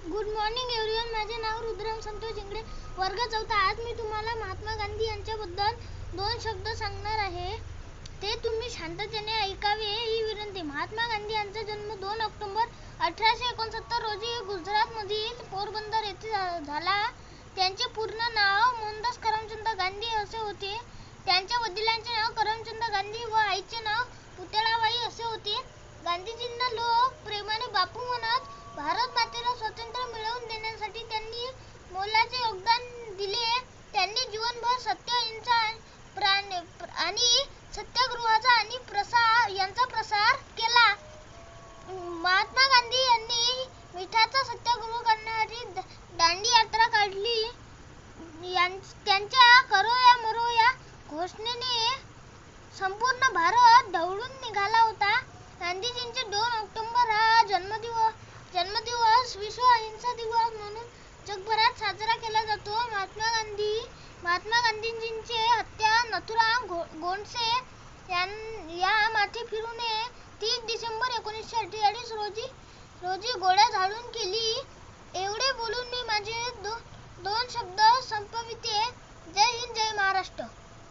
Good morning everyone. माझे नाव रुद्राम संतोष जिंगडे, वर्ग 4. आज मी तुम्हाला महात्मा गांधी यांच्याबद्दल 2 शब्द सांगणार आहे. ते तुम्ही शांततेने ऐकावे ही विनंती. महात्मा गांधी यांचा जन्म 2 ऑक्टोबर 1869 रोजी गुजरातमधील पोरबंदर येथे झाला. त्यांचे पूर्ण नाव मोहनदास करमचंद गांधी असे होते. त्यांच्या वडिलांचे नाव करमचंद गांधी व आईचे नाव पुतळाबाई असे होते. गांधीजींना लोक प्रेमाने बापू म्हणत. भारत मातेला स्वातंत्र्य मिळवून देण्यासाठी त्यांनी मोलाचे योगदान दिले. त्यांनी जीवनभर सत्य, अहिंसा आणि सत्याग्रहाचा आणि यांचा प्रसार केला. महात्मा गांधी यांनी मिठाचा सत्याग्रह करण्यासाठी दांडी यात्रा काढली. त्यांच्या करो या मरो या घोषणेने संपूर्ण भारत ढवळून निघाला होता. गांधीजींचे 2 ऑक्टोबर हा जन्मदिवस विश्व अहिंसा दिवस म्हणून जगभरात साजरा केला जातो. महात्मा गांधीजींची हत्या नथुराम गोडसे या माथे फिरून 30 डिसेंबर 1948 रोजी गोळ्या झाडून केली. एवढे बोलून मी माझे 2 शब्द संपविते. जय हिंद, जय महाराष्ट्र.